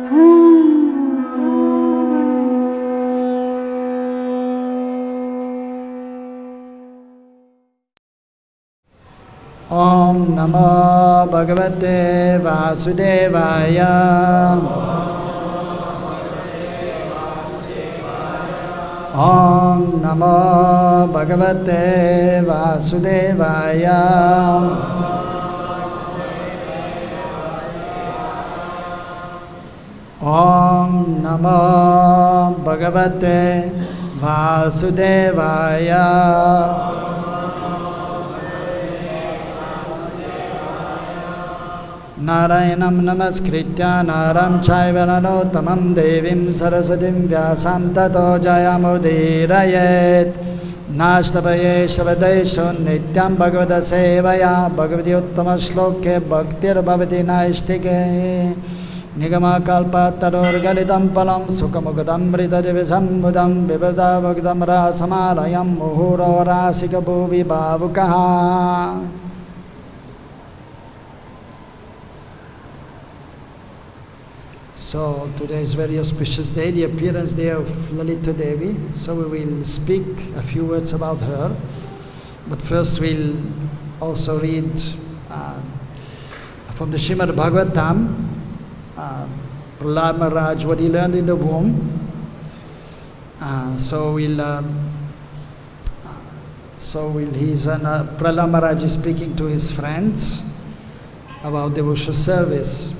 Om Namo Bhagavate Vasudevaya. Om Namo Bhagavate Vasudevaya. Om Namo Bhagavate Vasudevaya. Narayanam namaskritya naram chaiva narottamam devim sarasatim vyasam tato jayamudhirayet. Nashtapaye shavadesho nityam bhagavata sevaya bhagavati uttama shloke bhaktir bhavati naistike. Nigama kalpa taror galitam palam sukamugadam ridadivisam mudam vivada bhagdam rasamalayam muhuro rasika bhuvi bhavukaha. So today is a very auspicious day, the appearance day of Lalita Devi. So we will speak a few words about her. But first we'll also read from the Srimad Bhagavatam, Prahlad Maharaj, what he learned in the womb. Prahlad Maharaj is speaking to his friends about devotional service.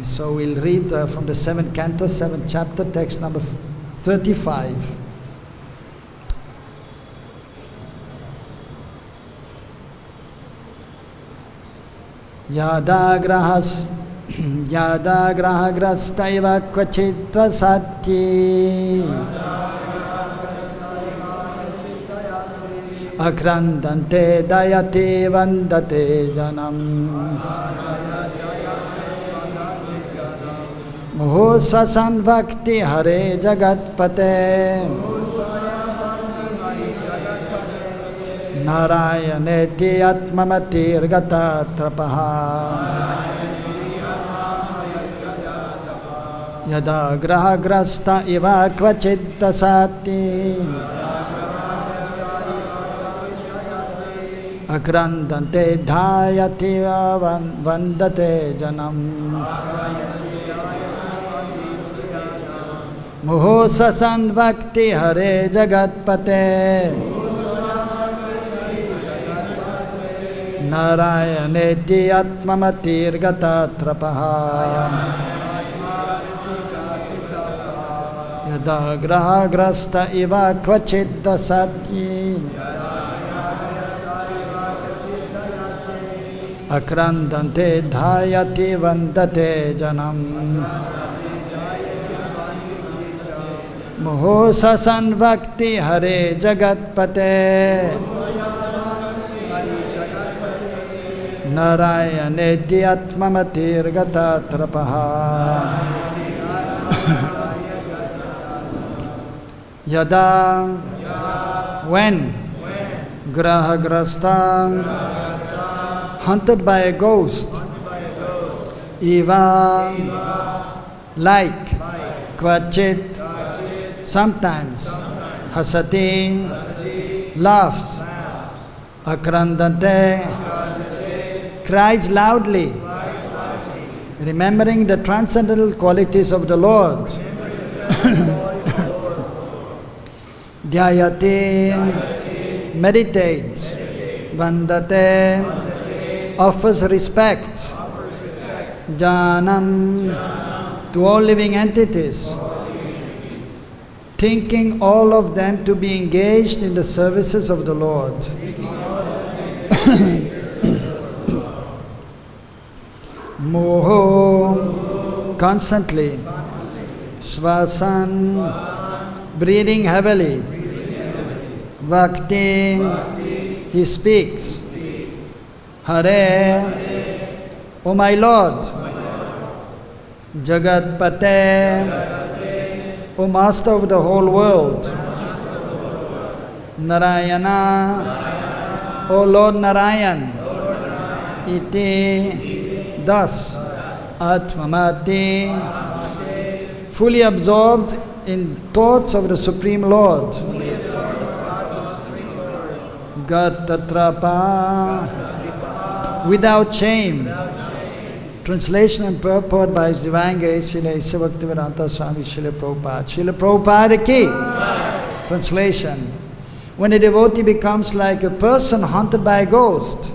So we'll read from the 7th canto, 7th chapter, text number 35. Yada grahagrastaiva kvachitva sati akrandante dayate vandate janam. Muhosasan bhakti hare jagatpate Narayaneti atmamatir gata trapaha Yada grahagrasta iva kvachita sati Akrandante dhayati vandate janam. Muhosasan bhakti hare jagatpate Narayaneti atmamatir gata trapaha Yada grahagrasta iva kvachita sati Akrandante dhayati vandate janam. Muhosasan bhakti hare jagatpate Narayaneti atmamatir gata trapaha Yada when grahagrasta hunted by a ghost Eva like kvachit sometimes hasati laughs akrandante cries loudly remembering the transcendental qualities of the Lord dhyayati meditates vandate offers respect janam to all living entities thinking all of them to be engaged in the services of the Lord. Moho, constantly. Swasan, breathing heavily. Bhakti, he speaks. Hare, O my Lord. Jagatpate, O Master of the whole world. Narayana, O Lord Narayan. Iti, thus. Atmamati, fully absorbed in thoughts of the Supreme Lord. Gatatrapa, without shame. Translation and purport by His Divine Grace Srila Isya Bhaktivedanta Swami Srila Prabhupada. Srila Prabhupada ki. Translation. When a devotee becomes like a person haunted by a ghost,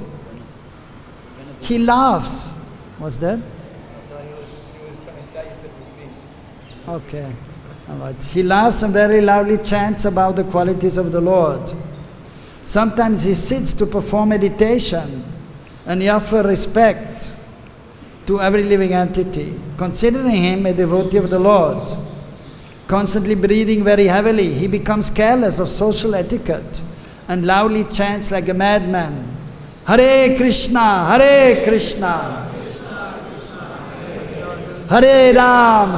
he laughs. What's that? Okay. All right. He laughs and very loudly chants about the qualities of the Lord. Sometimes he sits to perform meditation and he offers respect to every living entity, considering him a devotee of the Lord. Constantly breathing very heavily, he becomes careless of social etiquette and loudly chants like a madman, Hare Krishna, Hare Krishna, Hare Ram,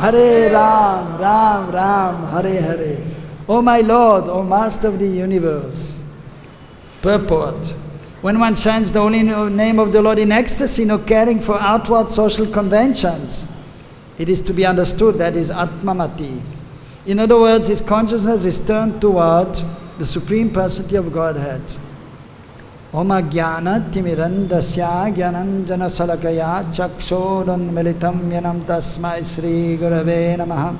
Ram Ram, Hare Hare. O my Lord, O Master of the universe. Purport. When one chants the holy name of the Lord in ecstasy, no caring for outward social conventions, it is to be understood that is Atmamati. In other words, his consciousness is turned toward the Supreme Personality of Godhead. Om Jnana Timirandasya Jnananjana Salakaya Chakshodon Militam Yanam Tasmai Sri Gurave Namaha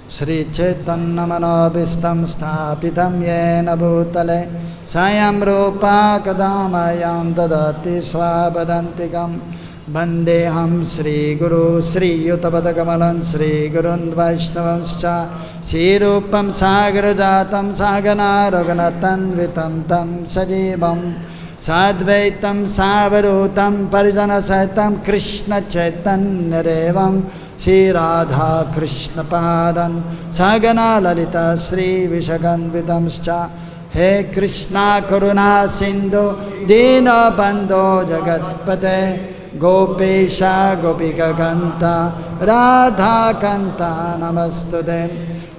Sri Chaitanya Manobhistam Sthapitam Yena Bhutale Sayam Rupa Kadamayam Dadati Swabadantikam Bandeham Sri Guru Sri Yutabadakamalan Sri Gurun Vaishnavamscha Sri Rupam Sagarajatam Sagana Raghunatan Vitam Tam Sajivam Sadvaitam Savarutam Parijana Saitam Krishna Chaitanya Devam Sri Radha Krishna Padan Sagana Lalita Sri Vishakan Vitamscha He Krishna Karuna Sindhu Dina Bandho Jagatpate Gopesha Gopika Kanta Radha Kanta Namastude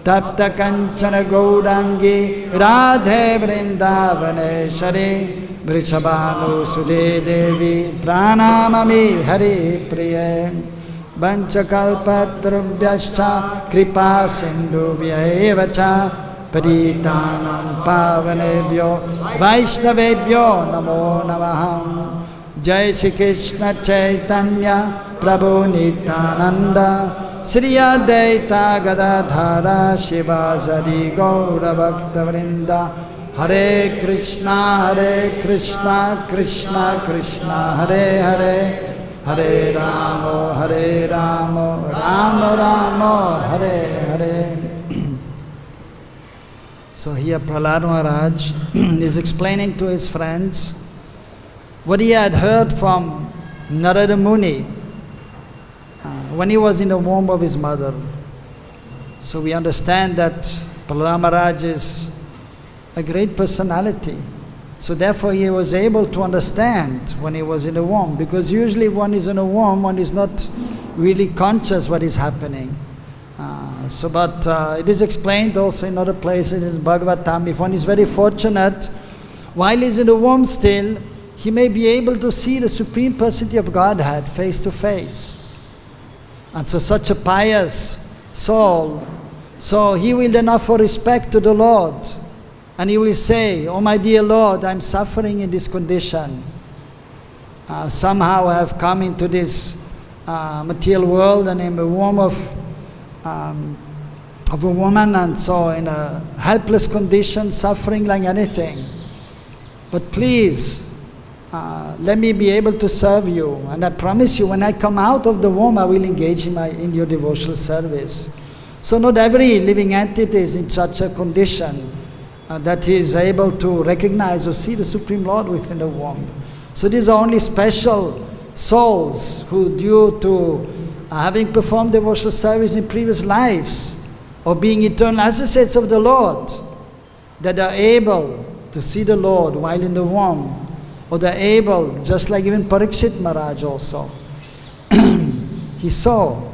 Tapta Kanchana Gaudangi Radhe Vrindavaneshari Vrishabhanu Sudhe Devi Pranamami Hari Priye Vanchakalpatrubhyascha Kripa Sindhubhya Evacha Paritanam Pavanebhyo Vaishnavebhyo Namo Namaham Jai Shri Krishna Chaitanya Prabhu Nityananda Sri Advaita Gadadhara Shivasari Gaura Bhakta Vrinda Hare Krishna Krishna Krishna Hare Hare Hare Ramo Ramo Ramo Hare Hare. So here Prahlad Maharaj is explaining to his friends what he had heard from Narada Muni when he was in the womb of his mother. So we understand that Prahlad Maharaj is a great personality. So therefore he was able to understand when he was in the womb, because usually if one is in a womb, one is not really conscious what is happening. But it is explained also in other places in Bhagavatam. If one is very fortunate, while he is in the womb still, he may be able to see the Supreme Personality of Godhead face to face. And so such a pious soul, so he will then offer respect to the Lord. And he will say, oh my dear Lord, I am suffering in this condition. Somehow I have come into this material world and in the womb of a woman, and so in a helpless condition, suffering like anything. But please, let me be able to serve you. And I promise you, when I come out of the womb, I will engage in your devotional service. So not every living entity is in such a condition that he is able to recognize or see the Supreme Lord within the womb. So these are only special souls who, due to having performed devotional service in previous lives, or being eternal associates of the Lord, that are able to see the Lord while in the womb, or they're able, just like even Parikshit Maharaj also. He saw,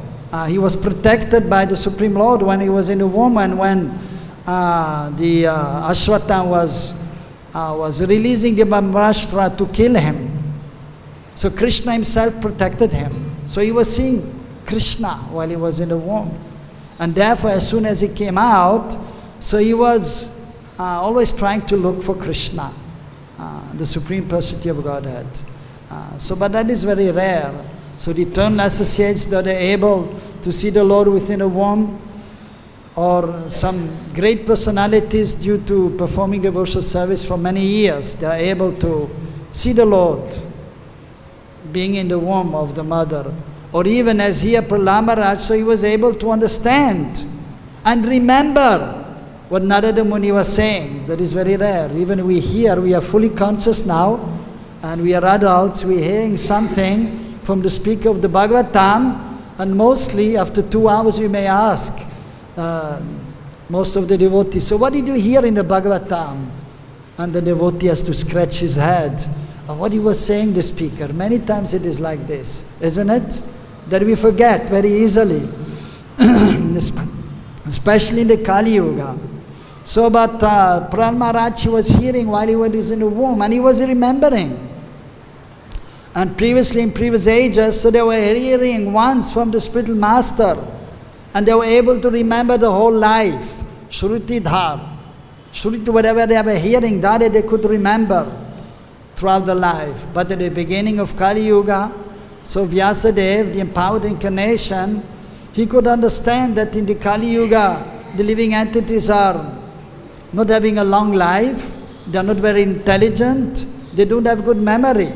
he was protected by the Supreme Lord when he was in the womb, and when the Ashwatthama was releasing the Brahmastra to kill him. So Krishna himself protected him. So he was seeing Krishna while he was in the womb. And therefore, as soon as he came out, so he was always trying to look for Krishna, the Supreme Personality of Godhead. But that is very rare. So the eternal associates that are able to see the Lord within a womb, or some great personalities due to performing devotional service for many years, they are able to see the Lord being in the womb of the mother. Or even as here, Prahlad Maharaj, so he was able to understand and remember what Narada Muni was saying. That is very rare. Even we hear, we are fully conscious now, and we are adults, we are hearing something from the speaker of the Bhagavatam, and mostly after 2 hours we may ask most of the devotees, so what did you hear in the Bhagavatam? And the devotee has to scratch his head. What he was saying, the speaker. Many times it is like this, isn't it? That we forget very easily, especially in the Kali Yuga. So, but Prahlad Maharaj, he was hearing while he was in the womb, and he was remembering. And previously, in previous ages, so they were hearing once from the spiritual master, and they were able to remember the whole life. Shruti dhar. Shruti, whatever they were hearing, that they could remember throughout the life. But at the beginning of Kali Yuga, so Vyasadeva, the empowered incarnation, he could understand that in the Kali Yuga, the living entities are not having a long life, they are not very intelligent, they don't have good memory.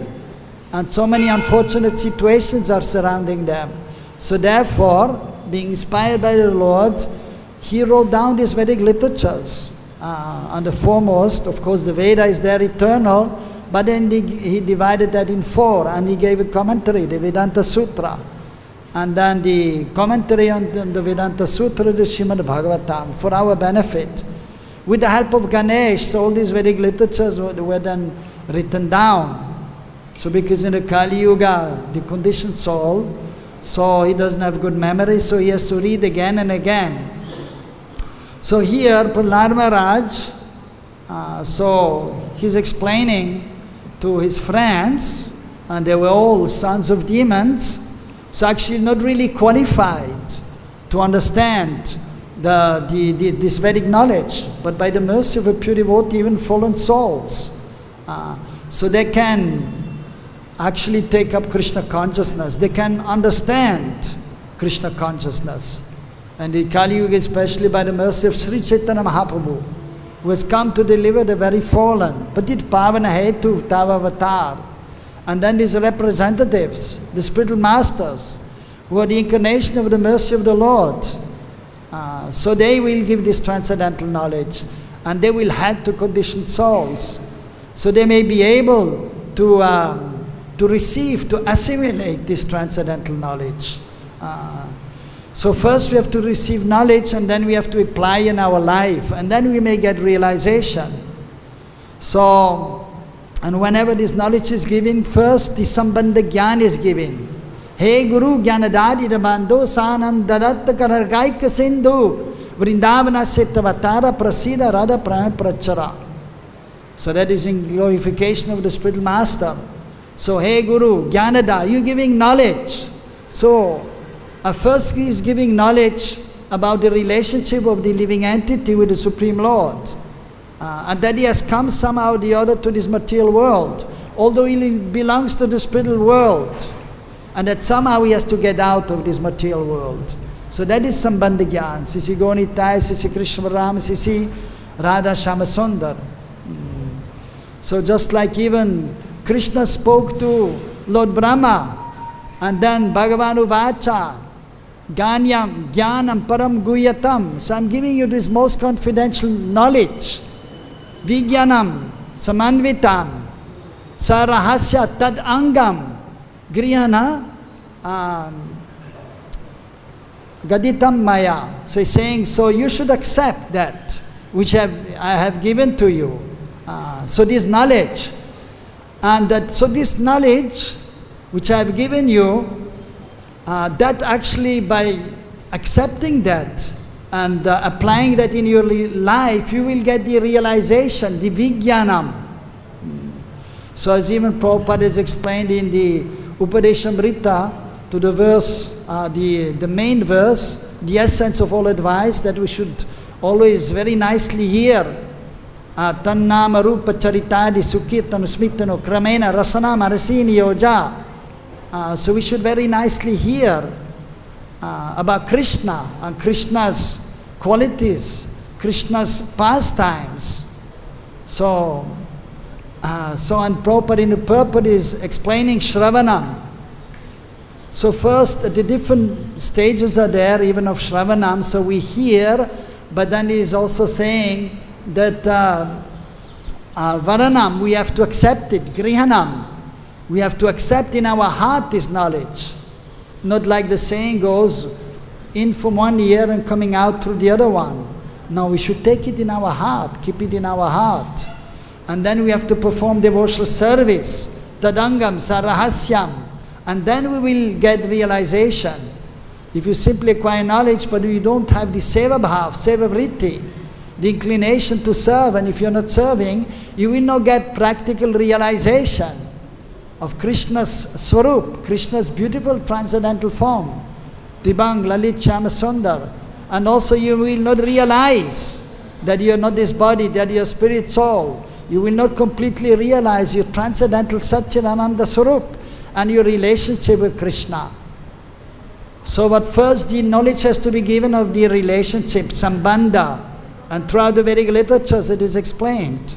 And so many unfortunate situations are surrounding them. So therefore, being inspired by the Lord, he wrote down these Vedic literatures. And the foremost, of course, the Veda is there eternal, but then he divided that in 4, and he gave a commentary, the Vedanta Sutra. And then the commentary on the Vedanta Sutra, the Srimad Bhagavatam, for our benefit. With the help of Ganesh, so all these Vedic literatures were then written down. So because in the Kali Yuga, the conditioned soul, so he doesn't have good memory, so he has to read again and again. So here, Prahlad Maharaj, so he's explaining to his friends, and they were all sons of demons, so actually not really qualified to understand this Vedic knowledge, but by the mercy of a pure devotee, even fallen souls. So they can actually take up Krishna consciousness. They can understand Krishna consciousness. And in Kali Yuga, especially by the mercy of Sri Chaitanya Mahaprabhu, who has come to deliver the very fallen. Patit Pavana Hetu Tavavatar. And then these representatives, the spiritual masters, who are the incarnation of the mercy of the Lord. So they will give this transcendental knowledge, and they will help to conditioned souls. So they may be able to receive, to assimilate this transcendental knowledge. So first we have to receive knowledge, and then we have to apply in our life, and then we may get realization. So, and whenever this knowledge is given, first the Sambandha Gyan is given. Hey Guru Gyanadadi Damando Sanandadatta Karargaika Sindhu Vrindavana Setavatara Prasida Radha Prachara. So that is in glorification of the spiritual master. So, hey Guru, Jnanada, you giving knowledge. So, first he is giving knowledge about the relationship of the living entity with the Supreme Lord. And that he has come somehow or the other to this material world, although he belongs to the spiritual world. And that somehow he has to get out of this material world. So that is Sambandha Gyan. Sisi Gonitai, Sisi Krishna Ram, Sisi Radha Shama Sundar. So just like even Krishna spoke to Lord Brahma, and then Bhagavan Uvacha, Ganyam, Jnanam, Param Guyatam. So I'm giving you this most confidential knowledge. Vijnanam, Samanvitam, Sarahasya Tad Angam, Grihana, Gaditam Maya. So he's saying, so you should accept that which I have given to you. So this knowledge, and so this knowledge which I have given you, that actually by accepting that and applying that in your life, you will get the realization, the Vijnanam. So as even Prabhupada has explained in the Upadeshamrita to the verse the main verse, the essence of all advice that we should always very nicely hear. Tannama rupa charitadi sukirtanu smitanu kramena rasana marasini yoja. So we should very nicely hear about Krishna and Krishna's qualities, Krishna's pastimes. So and Prabhupada purport is explaining Shravanam. So first, the different stages are there, even of Shravanam. So we hear, but then he is also saying that Varanam, we have to accept it. Grihanam, we have to accept in our heart this knowledge. Not like the saying goes, in from one ear and coming out through the other one. No, we should take it in our heart, keep it in our heart. And then we have to perform devotional service, tadangam, sarahasyam, and then we will get realization. If you simply acquire knowledge but you don't have the seva bhav, seva vritti, the inclination to serve, and if you're not serving, you will not get practical realization of Krishna's swarup, Krishna's beautiful transcendental form, Tribang, Lalit, Shama, Sundar. And also you will not realize that you are not this body, that you are spirit soul. You will not completely realize your transcendental Satchidananda Swarup and your relationship with Krishna. So but first the knowledge has to be given of the relationship, sambandha, and throughout the Vedic literatures it is explained.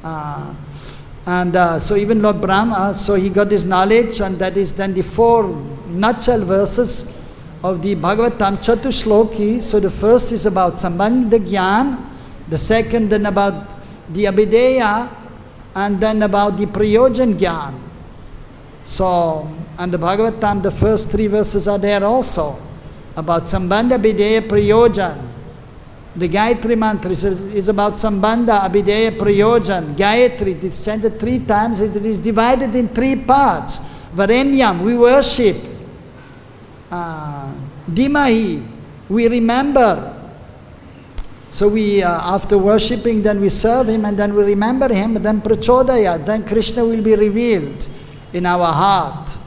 So even Lord Brahma, so he got this knowledge, and that is then the 4 nutshell verses of the Bhagavatam Chatushloki. So the first is about Sambandha Gyan, the second then about the Abhideya, and then about the Prayojan Gyan. So, and the Bhagavatam, the first 3 verses are there also, about Sambandha, Abhideya, Prayojan. The Gayatri mantra is about Sambandha, Abhideya, Prayojan. Gayatri, it's chanted 3 times, it is divided in 3 parts. Varenyam, we worship. Dimahi, we remember. So we, after worshipping, then we serve him, and then we remember him, and then Prachodaya, then Krishna will be revealed in our heart.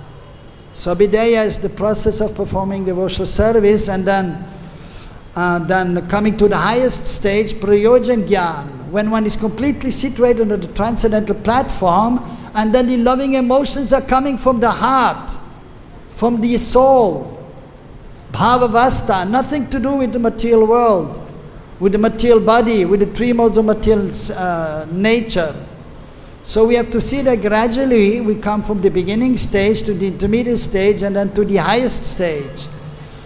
So Abhideya is the process of performing devotional service, and then coming to the highest stage, Prayojan Gyan, when one is completely situated on the transcendental platform, and then the loving emotions are coming from the heart, from the soul. Bhavavasta, nothing to do with the material world, with the material body, with the 3 modes of material nature. So we have to see that gradually we come from the beginning stage to the intermediate stage and then to the highest stage.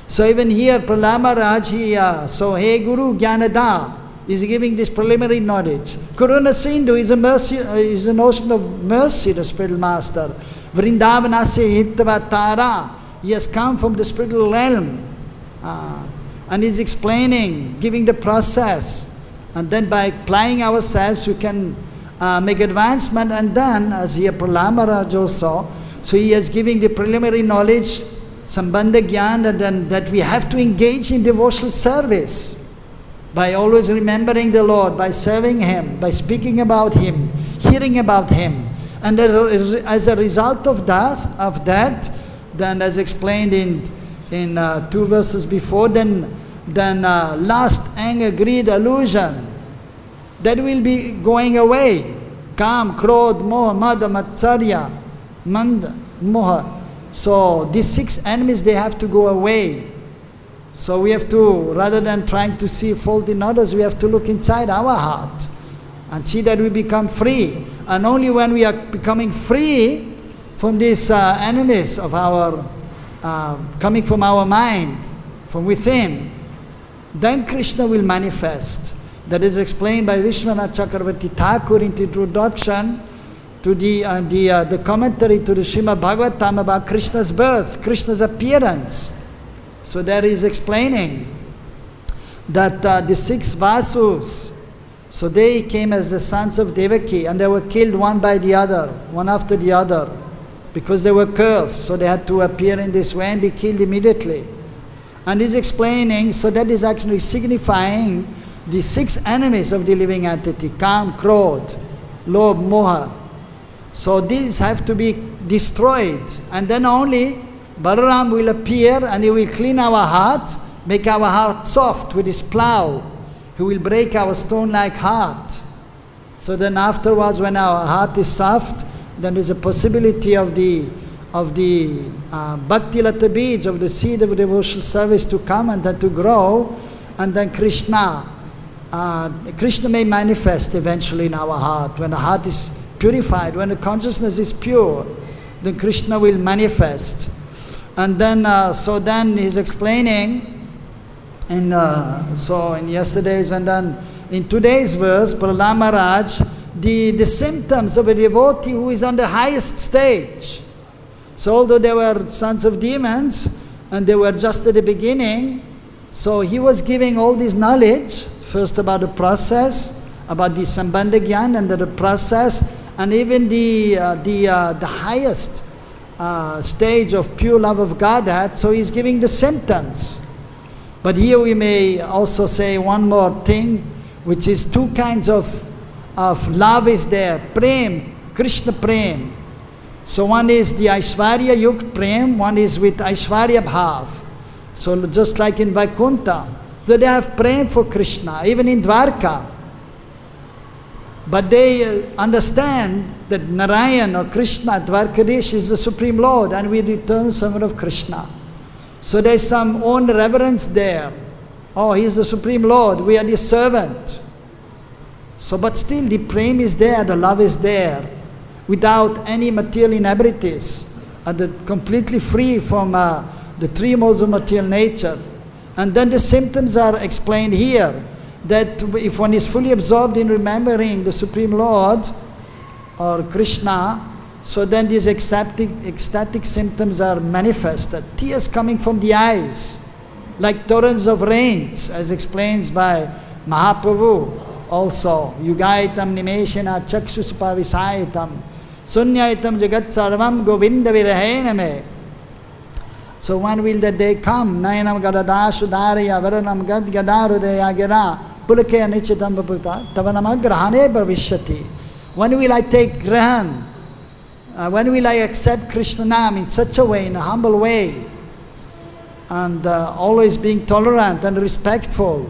So even here, Prahlad Maharaj, so hey Guru Jnanada is giving this preliminary knowledge. Karuna Sindhu is a notion of mercy, the spiritual master. Vrindavan Asya Hittava Tara, he has come from the spiritual realm. And he's explaining, giving the process. And then by applying ourselves, we can make advancement. And then, as here Prahlad Maharaj also, so he is giving the preliminary knowledge, Sambandha Gyan, and then that we have to engage in devotional service by always remembering the Lord, by serving Him, by speaking about Him, hearing about Him. And as a result of that, then as explained in 2 verses before, then lust, anger, greed, illusion, that will be going away. Kam, Krodh, Moha, Mada, Matsarya, Manda, Moha. So these 6 enemies, they have to go away. So we have to, rather than trying to see fault in others, we have to look inside our heart and see that we become free. And only when we are becoming free from these enemies of our, coming from our mind, from within, then Krishna will manifest. That is explained by Vishwanath Chakravarti Thakur in the introduction to the commentary to the Srimad Bhagavatam about Krishna's birth, Krishna's appearance. So there is explaining that the 6 Vasus, so they came as the sons of Devaki, and they were killed one by the other, one after the other, because they were cursed, so they had to appear in this way and be killed immediately. And he's explaining, so that is actually signifying the 6 enemies of the living entity, Kam, Krodh, Lobh, Moha. So these have to be destroyed, and then only Balaram will appear and he will clean our heart, make our heart soft with his plow. He will break our stone-like heart. So then afterwards, when our heart is soft, then there's a possibility of the bhakti lata beads, of the seed of devotional service to come and then to grow, and then Krishna may manifest eventually in our heart. When the heart is purified, when the consciousness is pure, then Krishna will manifest. And then, so then he's explaining in yesterday's and then in today's verse, Prahlad Maharaj, the symptoms of a devotee who is on the highest stage. So although they were sons of demons and they were just at the beginning, so he was giving all this knowledge, first about the process, about the Sambandha Gyan and the process, and even the highest stage of pure love of Godhead. So he's giving the symptoms. But here we may also say one more thing, which is two kinds of love is there. Prem, Krishna Prem. So one is the Aishwarya Yukt Prem, one is with Aishwarya Bhav. So just like in Vaikuntha, so they have Prem for Krishna, even in Dwarka. But they understand that Narayan or Krishna, Dwarkadish, is the Supreme Lord and we are the eternal servant of Krishna. So there is some own reverence there. Oh, he is the Supreme Lord, we are the servant. So, but still the prem is there, the love is there, without any material inebrities, and completely free from the three modes of material nature. And then the symptoms are explained here, that if one is fully absorbed in remembering the Supreme Lord or Krishna, so then these ecstatic symptoms are manifested. Tears coming from the eyes, like torrents of rains, as explained by Mahaprabhu also. Yugaitam nimeshena chakshusupavisaitam sunyaitam jagat sarvam govinda virahename. So when will the day come? Nayanam gadada sudaraya varanam gad gadarudaya gira pulake anichitam vaputa tavanama grahane bhavishyati. When will I take grahan? When will I accept Krishna Nam in such a way, in a humble way, and always being tolerant and respectful?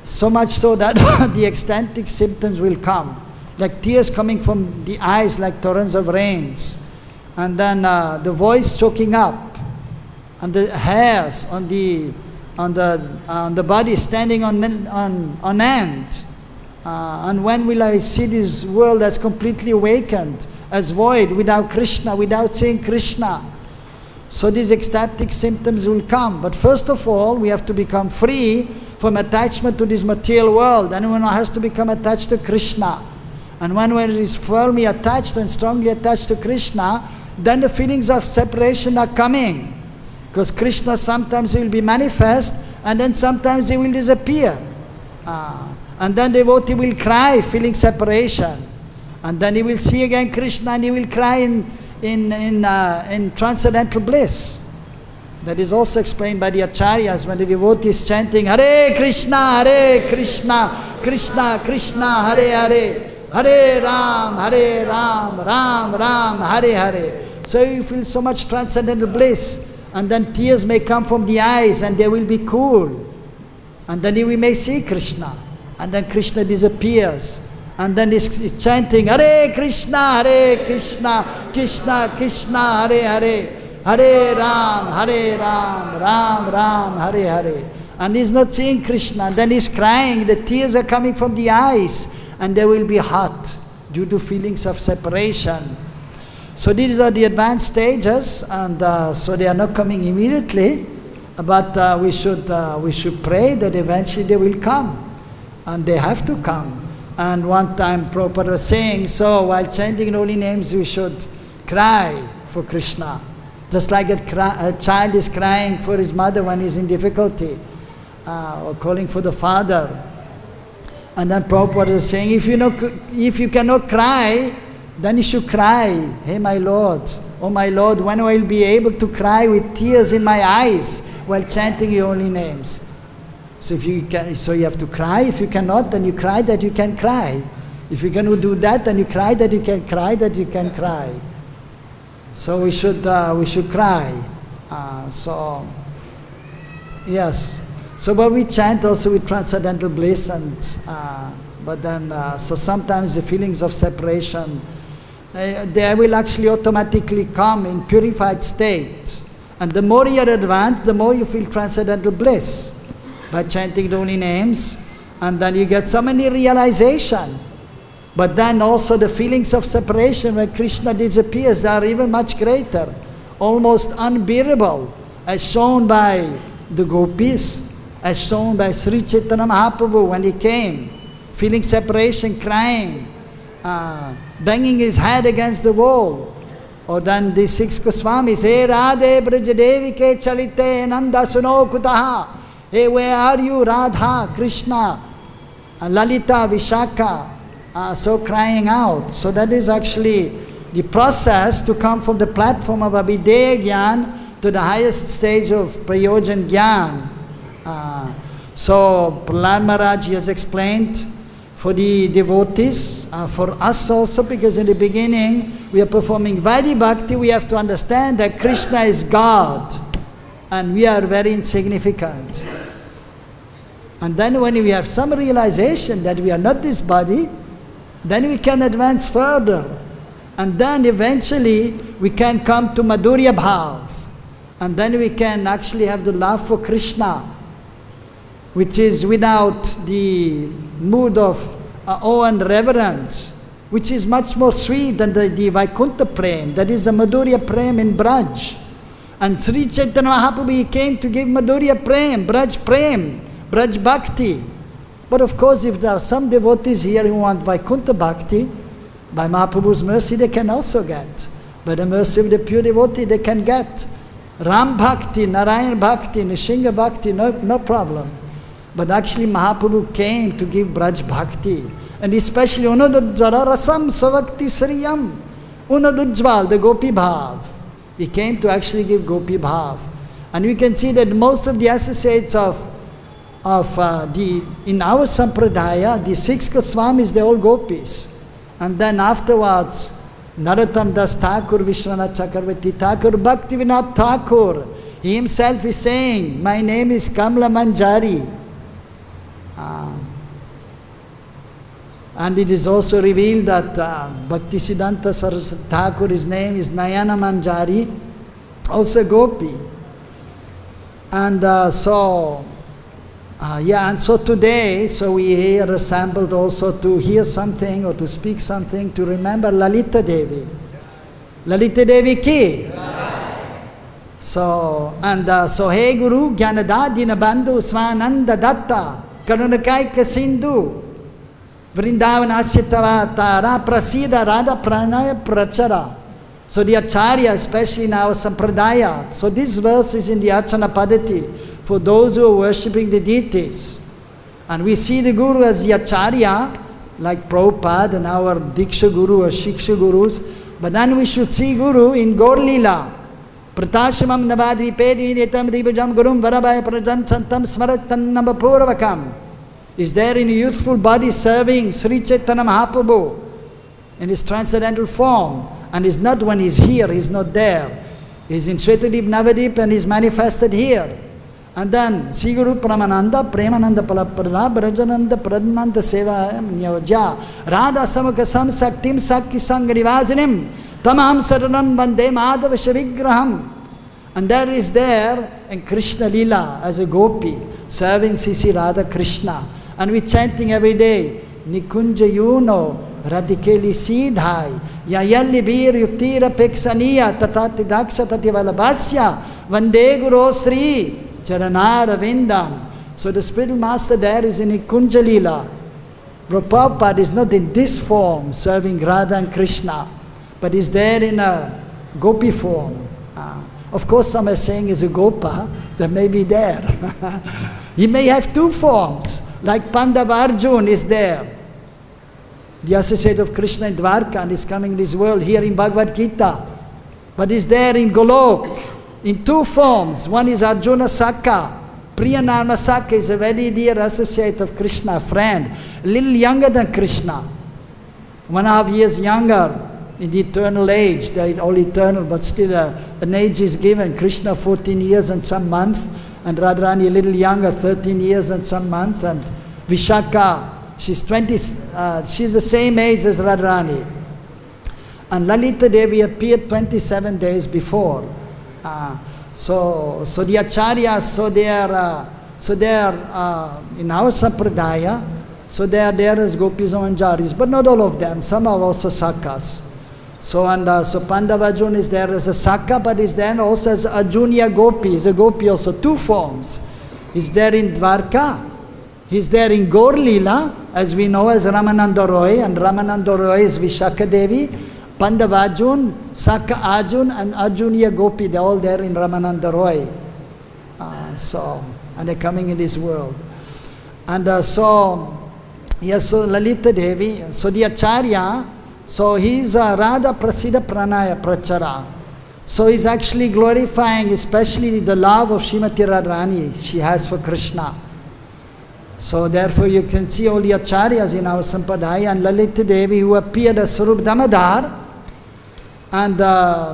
So much so that the ecstatic symptoms will come, like tears coming from the eyes like torrents of rains, and then the voice choking up, and the hairs on the body standing on end. And when will I see this world that's completely awakened, as void, without Krishna, without seeing Krishna? So these ecstatic symptoms will come. But first of all, we have to become free from attachment to this material world. And one has to become attached to Krishna. And when one is firmly attached and strongly attached to Krishna, then the feelings of separation are coming. Because Krishna sometimes will be manifest, and then sometimes he will disappear. And then the devotee will cry, feeling separation. And then he will see again Krishna and he will cry in transcendental bliss. That is also explained by the acharyas when the devotee is chanting Hare Krishna, Krishna Krishna, Hare Hare, Hare Ram, Ram Ram, Hare Hare. So you feel so much transcendental bliss. And then tears may come from the eyes and they will be cool. And then we may see Krishna. And then Krishna disappears. And then he's chanting, Hare Krishna, Krishna Krishna, Hare Hare, Hare Ram, Ram Ram, Hare Hare. And he's not seeing Krishna. And then he's crying. The tears are coming from the eyes. And they will be hot due to feelings of separation. So these are the advanced stages. And so they are not coming immediately. But we should pray that eventually they will come. And they have to come. And one time Prabhupada was saying, so while chanting holy names, we should cry for Krishna. Just like a child is crying for his mother when he's in difficulty, or calling for the father. And then Prabhupada was saying, if you cannot cry, then you should cry. Hey my Lord, oh my Lord, when will I be able to cry with tears in my eyes while chanting your holy names? So you have to cry. If you cannot, then you cry that you can cry. If you cannot do that, then you cry that you can cry, that you can cry. So we should cry. Yes. So but we chant also with transcendental bliss, and but then so sometimes the feelings of separation they will actually automatically come in purified state. And the more you are advanced, the more you feel transcendental bliss by chanting the holy names, and then you get so many realization. But then also the feelings of separation when Krishna disappears, they are even much greater, almost unbearable, as shown by the gopis, as shown by Sri Chaitanya Mahaprabhu when he came, feeling separation, crying, banging his head against the wall. Or then the six Goswamis, Hey Radhe Brajadevi ke chalite nanda suno kutaha. Hey, where are you, Radha, Krishna, Lalita, Vishaka? So crying out. So that is actually the process to come from the platform of Abhideya Gyan to the highest stage of Prayojan Gyan. So Prahlad Maharaj has explained for the devotees, for us also, because in the beginning we are performing Vaidhi Bhakti, we have to understand that Krishna is God and we are very insignificant. And then when we have some realization that we are not this body, then we can advance further. And then eventually we can come to Madhurya Bhav. And then we can actually have the love for Krishna, which is without the mood of awe and reverence, which is much more sweet than the Vaikuntha Prem. That is the Madhurya Prem in Braj. And Sri Chaitanya Mahaprabhu, he came to give Madhurya Prem, Braj Bhakti. But of course, if there are some devotees here who want Vaikuntha Bhakti, by Mahaprabhu's mercy they can also get. By the mercy of the pure devotee they can get Ram Bhakti, Narayan Bhakti, Nishinga Bhakti, no problem. But actually Mahaprabhu came to give Braj Bhakti. And especially Unadudjvala Rasam Savakti Sriyam, Unadudjval, the Gopi Bhav. He came to actually give Gopi Bhav. And we can see that most of the associates in our Sampradaya, the six Goswamis, they're all Gopis. And then afterwards, Narottam Das Thakur, Vishwanath Chakravarti Thakur, Bhaktivinoda Thakur, he himself is saying, my name is Kamla Manjari. And it is also revealed that Bhaktisiddhanta Saraswati Thakur, his name is Nayana Manjari, also Gopi. And and so today, so we here assembled also to hear something or to speak something to remember Lalita Devi. Lalita Devi ki? So hey Guru, Jnanada Dinabandhu Swananda Datta, Karunakaika Sindhu, Vrindavan Asyatara Tara Prasida Radha Pranaya Prachara. So the Acharya, especially in our Sampradaya, so this verse is in the Archana Padati, for those who are worshipping the deities. And we see the Guru as the Acharya, like Prabhupada and our Diksha Guru or Shiksha Gurus. But then we should see Guru in Gaur Leela. Pratashamam navadvipe dvinetam divajam gurum varabhaya prajan santam smaratam nambapurvakam. Is there in a youthful body serving Sri Chaitanya Mahaprabhu in his transcendental form. And is not when he's here, he's not there. He's in Shvetadip Navadip and he's manifested here. And then Siguru Pramananda, Premananda Palaprada, Brajananda Pradnanda Seva Nyojya, Radha Samakasam Saktim Sakki Sangarivazinim, Tamam Saranam Vande Madhava Shavigraham. And there is there in Krishna Lila as a gopi, serving Sisi Radha Krishna. And we chanting every day, Nikunja Yuno, Radikeli Sidhai, Yayalli Bir Yuktira Peksaniya, Tatati Daksha Tativalabhasya, Vande Guru Sri, Charanara Vindam. So the spiritual master there is in Nikunja Lila. Prabhupada is not in this form, serving Radha and Krishna, but is there in a gopi form. Of course, some are saying is a gopa, that may be there. He may have two forms, like Pandava Arjun is there. The associate of Krishna in Dwarka and is coming in this world here in Bhagavad-Gita. But is there in Golok, in two forms. One is Arjuna Sakka. Priyanarma Sakka is a very dear associate of Krishna, friend, a little younger than Krishna, 1.5 years younger. in the eternal age. They are all eternal, but still an age is given. Krishna 14 years and some month, and Radharani a little younger, 13 years and some month, and Vishaka, she's 20, she's the same age as Radharani. And Lalita Devi appeared 27 days before. So the acharyas, so they are in our sampradaya, so they are there as gopis and manjaris, but not all of them. Some are also sakas. So Pandava Arjuna is there as a saka, but is there also as Arjuniya gopi. Is a gopi also, two forms. He's there in Dwarka. He's there in Gaur Leela, as we know as Ramananda Roy, and Ramananda Roy is Vishaka Devi. Pandavajun, Saka Arjun, and Arjuniya Gopi, they're all there in Ramananda Roy. And they're coming in this world. And so Lalita Devi, so the Acharya, so he's Radha Prasiddha Pranaya Prachara. So he's actually glorifying especially the love of Srimati Radharani she has for Krishna. So therefore you can see all the Acharyas in our Sampradaya, and Lalita Devi, who appeared as Sarup Damodar, and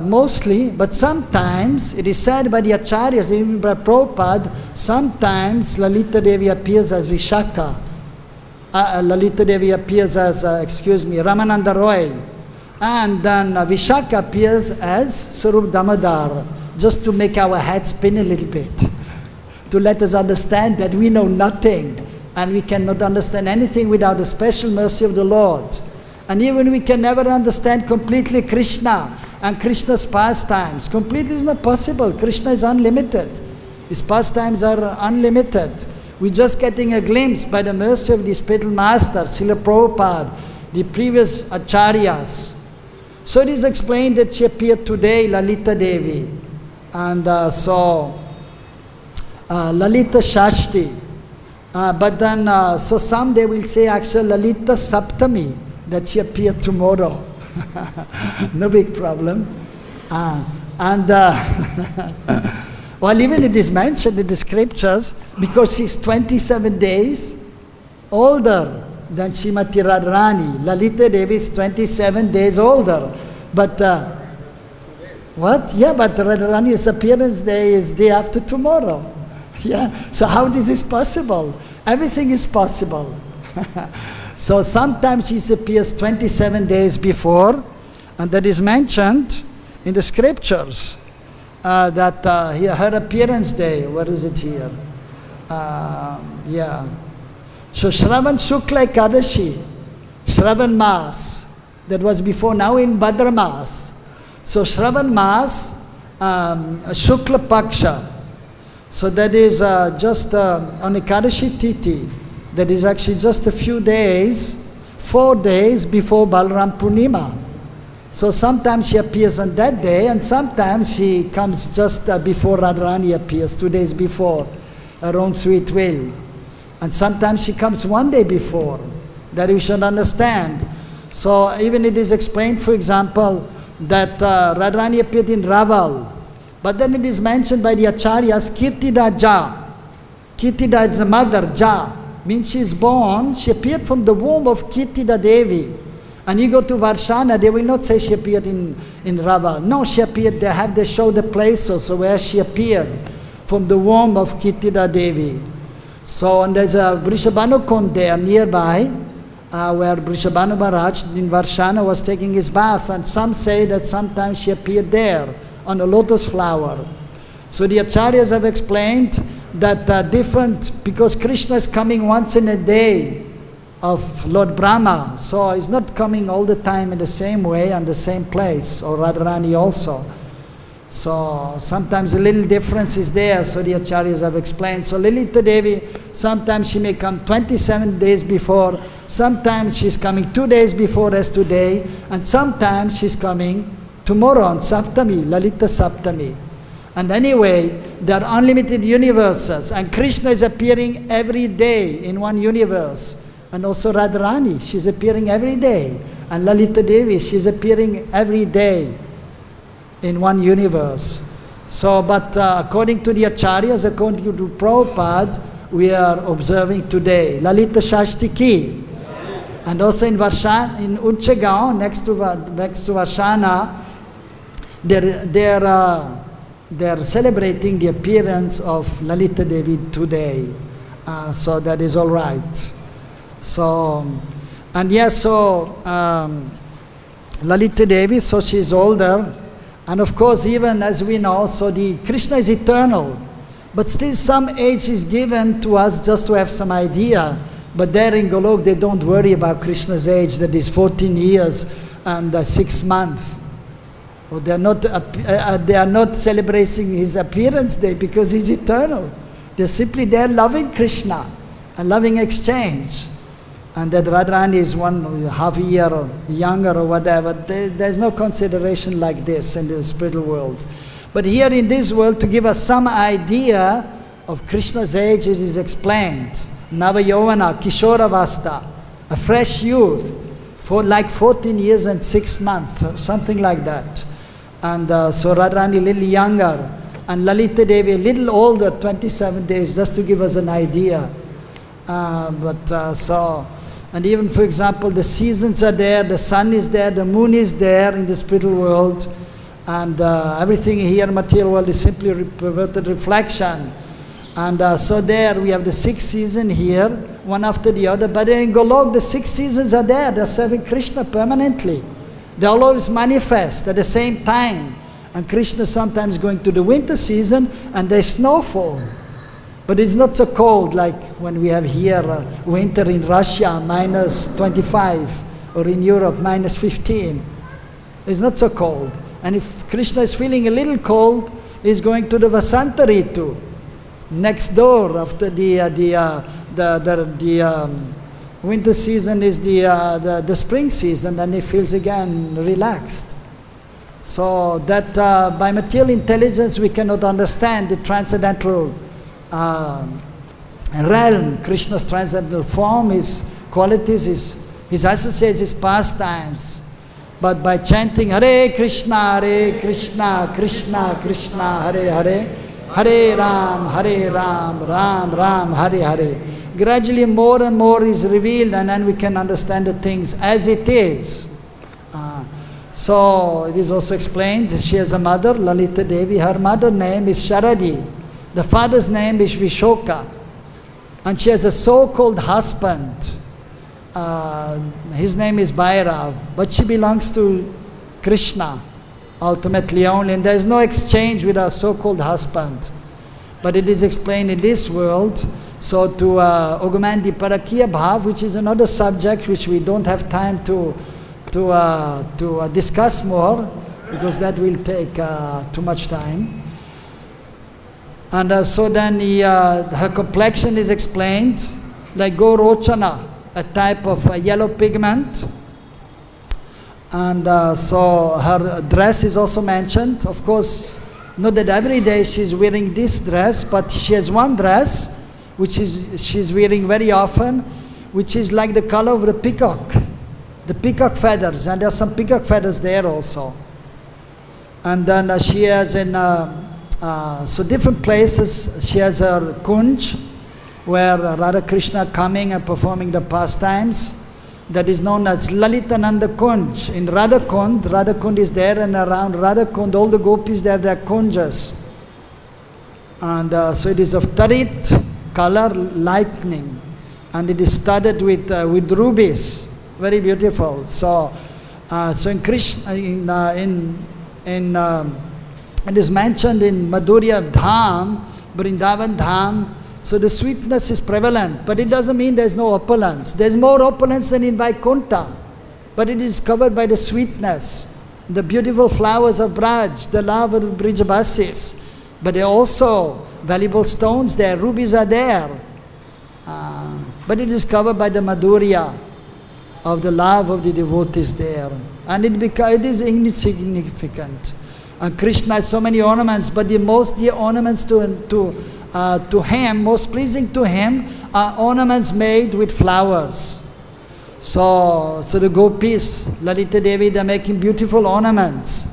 mostly, but sometimes, it is said by the Acharyas, even by Prabhupada, sometimes Lalita Devi appears as Vishaka. Lalita Devi appears as, Ramananda Roy. And then Vishaka appears as Sarup Damodar, just to make our head spin a little bit, to let us understand that we know nothing, and we cannot understand anything without the special mercy of the Lord. And even we can never understand completely Krishna and Krishna's pastimes. Completely is not possible. Krishna is unlimited. His pastimes are unlimited. We're just getting a glimpse by the mercy of the spiritual master, Srila Prabhupada, the previous acharyas. So it is explained that she appeared today, Lalita Devi. And Lalita Shashti. But then, so someday we'll say actually Lalita Saptami, that she appeared tomorrow. No big problem. Well, even it is mentioned in the scriptures, because she's 27 days older than Srimati Radharani. Lalita Devi is 27 days older. But, what? Yeah, but Radharani's appearance day is day after tomorrow. Yeah, so how this is possible? Everything is possible. So sometimes she appears 27 days before, and that is mentioned in the scriptures, that her appearance day, where is it here? Yeah. So Shravan Shukla Ekadashi, Shravan Mas, that was before, now in Bhadra Mas. So Shravan Mas, Shukla Paksha. So that is just on Ekadashi Titi. That is actually just a few days, 4 days before Balaram Purnima. So sometimes she appears on that day, and sometimes she comes just before Radharani appears, 2 days before, her own sweet will. And sometimes she comes 1 day before, that we should understand. So even it is explained, for example, that Radharani appeared in Raval. But then it is mentioned by the Acharyas, Kirtida Ja. Kirtida is the mother, Ja. Means she is born, she appeared from the womb of Kirtida Devi. And you go to Varshana, they will not say she appeared in Raval. No, she appeared, they show the place also where she appeared, from the womb of Kirtida Devi. So, and there's a Vrishabhanu Kund there nearby, where Vrishabhanu Maharaj in Varshana was taking his bath, and some say that sometimes she appeared there, on a lotus flower. So the Acharyas have explained that because Krishna is coming once in a day of Lord Brahma, so he's not coming all the time in the same way and the same place, or Radharani also. So sometimes a little difference is there, so the Acharyas have explained. So Lalita Devi, sometimes she may come 27 days before, sometimes she's coming 2 days before as today, and sometimes she's coming tomorrow on Saptami, Lalita Saptami. And anyway, there are unlimited universes, and Krishna is appearing every day in one universe. And also Radharani, she's appearing every day. And Lalita Devi, she's appearing every day in one universe. So, but according to the Acharyas, according to Prabhupada, we are observing today. Lalita Shashti Ki. And also in Unchegaon, next to Varshana, they're celebrating the appearance of Lalita Devi today. So that is all right. So, and yes, so Lalita Devi, so she's older. And of course, even as we know, so the Krishna is eternal. But still some age is given to us just to have some idea. But there in Golok, they don't worry about Krishna's age, that is 14 years and 6 months. Or they are not celebrating his appearance day because he's eternal. They're simply there loving Krishna and loving exchange. And that Radharani is half a year or younger or whatever. There's no consideration like this in the spiritual world. But here in this world, to give us some idea of Krishna's age, it is explained. Nava Yovana, Kishora Vasta, a fresh youth, for like 14 years and 6 months, something like that. And so Radharani a little younger, and Lalita Devi a little older, 27 days, just to give us an idea. And even for example, the seasons are there, the sun is there, the moon is there in the spiritual world, and everything here in material world is simply perverted reflection. And so there we have the 6 seasons here, one after the other. But in Golok, the 6 seasons are there. They're serving Krishna permanently. They always manifest at the same time. And Krishna sometimes going to the winter season and there's snowfall. But it's not so cold like when we have here winter in Russia, -25, or in Europe, -15. It's not so cold. And if Krishna is feeling a little cold, he's going to the Vasanta Ritu. Next door, after the winter season is the spring season, and he feels again relaxed. So that by material intelligence we cannot understand the transcendental realm, Krishna's transcendental form, his qualities, his associates, his pastimes. But by chanting Hare Krishna, Krishna Krishna, Hare Hare, Hare Ram, Ram Ram, Hare Hare. Gradually more and more is revealed, and then we can understand the things as it is. So it is also explained, she has a mother, Lalita Devi. Her mother's name is Sharadi. The father's name is Vishoka. And she has a so-called husband. His name is Bhairav. But she belongs to Krishna ultimately only, and there is no exchange with her so-called husband. But it is explained in this world. So to augment the Parakiya Bhav, which is another subject which we don't have time to discuss more, because that will take too much time. And so then her complexion is explained, like Gorochana, a type of yellow pigment. And so her dress is also mentioned. Of course, not that every day she's wearing this dress, but she has one dress which she's wearing very often, which is like the color of the peacock feathers, and there are some peacock feathers there also. And then she has so different places, she has her kunj, where Radha Krishna coming and performing the pastimes. That is known as Lalitananda Kunj. In Radha Kund is there, and around Radha Kund, all the gopis, they have their kunjas. And so it is of tarit color, lightning, and it is studded with rubies, very beautiful. So, in Krishna, it is mentioned in Madhurya Dham, Vrindavan Dham. So the sweetness is prevalent, but it doesn't mean there's no opulence. There's more opulence than in Vaikuntha, but it is covered by the sweetness, the beautiful flowers of Braj, the love of the Brijabasis. But there are also valuable stones there, rubies are there. But it is covered by the Madhurya of the love of the devotees there. And it is insignificant. And Krishna has so many ornaments, but the most dear ornaments to him, most pleasing to him, are ornaments made with flowers. So the gopis, Lalita Devi, they are making beautiful ornaments,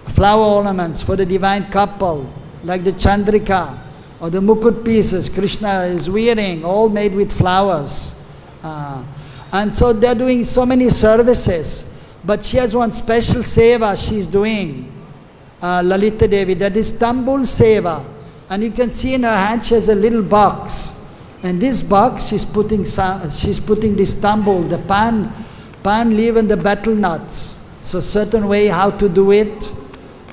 flower ornaments for the divine couple, like the Chandrika or the Mukut pieces Krishna is wearing, all made with flowers. And so they're doing so many services. But she has one special seva she's doing, Lalita Devi, that is Tambul Seva. And you can see in her hand she has a little box. And this box she's putting this tambul, the pan leaf and the betel nuts. So certain way how to do it.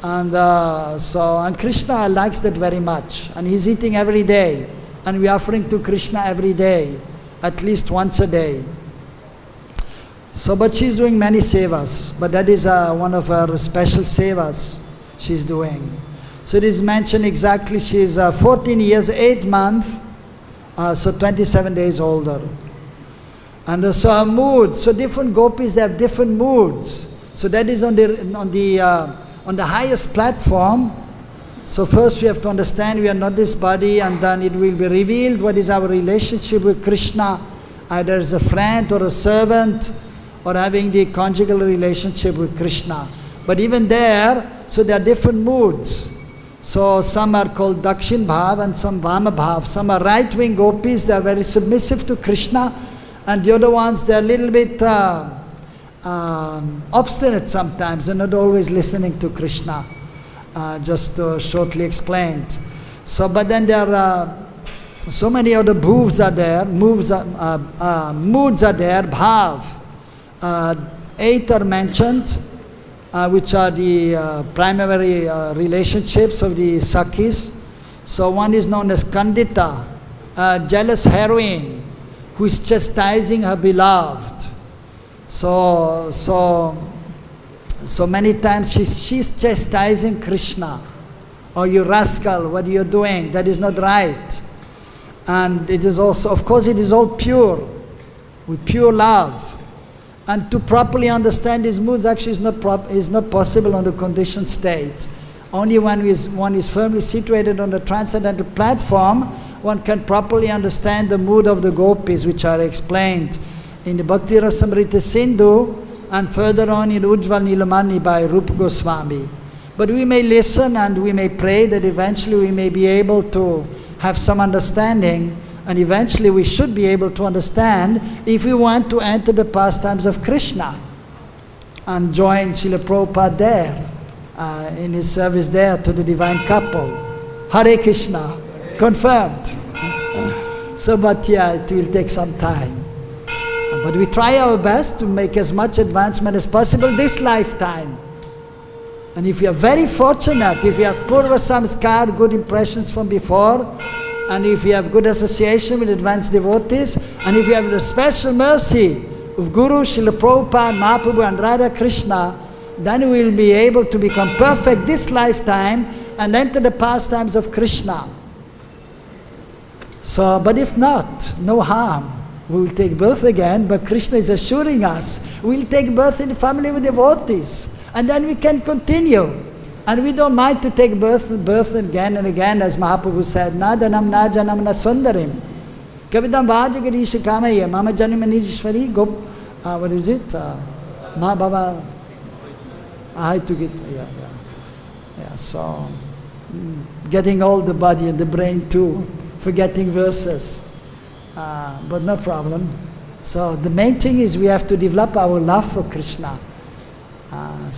And and Krishna likes that very much. And he's eating every day. And we're offering to Krishna every day, at least once a day. So, but she's doing many sevas. But that is one of her special sevas she's doing. So it is mentioned exactly, she's 14 years, 8 months, so 27 days older. And so her mood, so different gopis, they have different moods. So that is on the highest platform. So first we have to understand we are not this body, and then it will be revealed what is our relationship with Krishna, either as a friend or a servant, or having the conjugal relationship with Krishna. But even there, so there are different moods. So some are called Dakshin Bhav and some Vama Bhav. Some are right-wing gopis, they are very submissive to Krishna, and the other ones, they are a little bit obstinate sometimes and not always listening to Krishna, just shortly explained. So, but then there are so many other moods are there, moods are there, bhav. 8 are mentioned, which are the primary relationships of the Sakhis. So one is known as Kandita, a jealous heroine who is chastising her beloved. So many times she's chastising Krishna. Oh, you rascal, what are you doing? That is not right. And it is also, of course, it is all pure, with pure love. And to properly understand these moods actually is not possible on the conditioned state. Only when one is firmly situated on the transcendental platform, one can properly understand the mood of the gopis, which are explained in the Bhakti Rasamrita Sindhu and further on in Ujjval Nilamani by Rupa Goswami. But we may listen and we may pray that eventually we may be able to have some understanding. And eventually we should be able to understand if we want to enter the pastimes of Krishna and join Srila Prabhupada there, in his service there to the divine couple. Hare Krishna, confirmed. So, but yeah, it will take some time. But we try our best to make as much advancement as possible this lifetime. And if you are very fortunate, if you have purva samskar, good impressions from before, and if you have good association with advanced devotees, and if you have the special mercy of Guru, Srila Prabhupada, Mahaprabhu and Radha Krishna, then we will be able to become perfect this lifetime and enter the pastimes of Krishna. So, but if not, no harm. We will take birth again, but Krishna is assuring us, we will take birth in the family of devotees, and then we can continue. And we don't mind to take birth again and again, as Mahaprabhu said, na danam na janam na sundarim. Kavidam vajagarishi kamaya, mama janimanishwari, what is it? Ma baba, I took it, yeah, so, getting all the body and the brain too, forgetting verses. But no problem. So the main thing is we have to develop our love for Krishna. And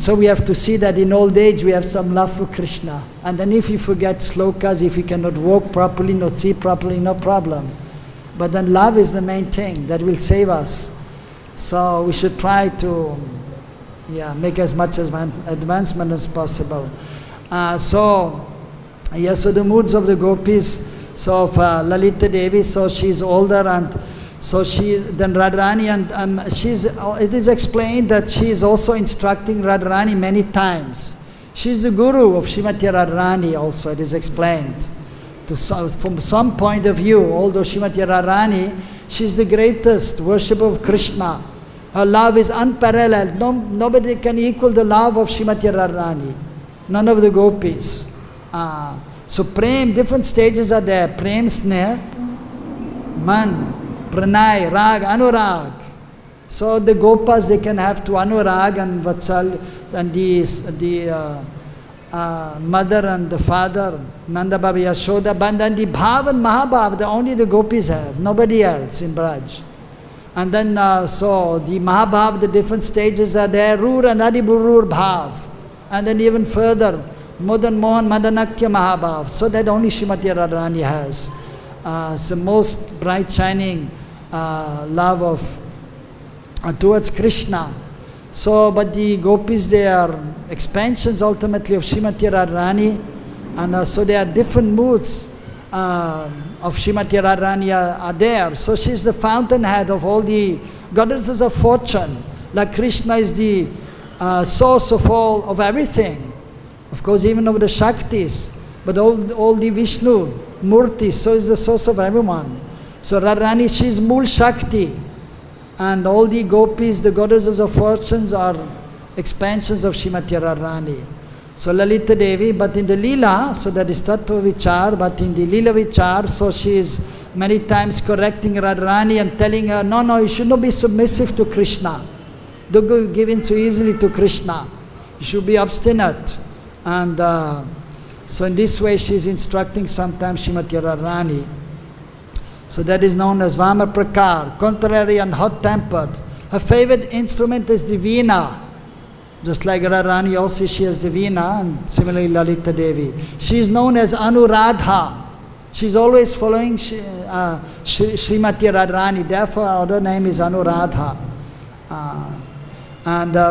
so we have to see that in old age we have some love for Krishna. And then if you forget slokas, if you cannot walk properly, not see properly, no problem. But then love is the main thing that will save us. So we should try to make as much advancement as possible. So the moods of the gopis, so of Lalita Devi, so she's older, and so then Radharani, and it is explained that she is also instructing Radharani many times. She is the guru of Srimati Radharani also, it is explained. From some point of view, although Srimati Radharani, she is the greatest worshipper of Krishna. Her love is unparalleled. Nobody can equal the love of Srimati Radharani. None of the gopis. So prem, different stages are there. Prem, sneh, man, pranay, rag, anurag. So the gopas, they can have to anurag and vatsal, and the mother and the father, Nanda Baba Yashoda, but then the bhav and mahabhav, only the gopis have, nobody else in Braj. And then, so the Mahabhav, the different stages are there, Rur and Adiburur Bhav. And then even further, Madan Mohan Madanakya Mahabhav. So that only Srimati Radharani has. It's the most bright shining love of towards Krishna. So, but the gopis, they are expansions ultimately of Srimati Radharani. And so there are different moods of Srimati Radharani are there. So she's the fountainhead of all the goddesses of fortune. Like Krishna is the source of all, of everything. Of course, even of the Shaktis. But all the Vishnu Murtis, so is the source of everyone. So Radharani, she is Mool Shakti. And all the gopis, the goddesses of fortunes, are expansions of Srimati Radharani. So Lalita Devi, but in the Leela, so that is Tattva Vichar, but in the Leela Vichar, so she is many times correcting Radharani and telling her, no, you should not be submissive to Krishna. Don't give in so easily to Krishna. You should be obstinate. And so in this way she is instructing sometimes Srimati Radharani. So that is known as Vama Prakar, contrary and hot-tempered. Her favorite instrument is the veena. Just like Radharani also, she has the veena, and similarly Lalita Devi. She is known as Anuradha. She is always following Srimati Radharani, therefore her other name is Anuradha.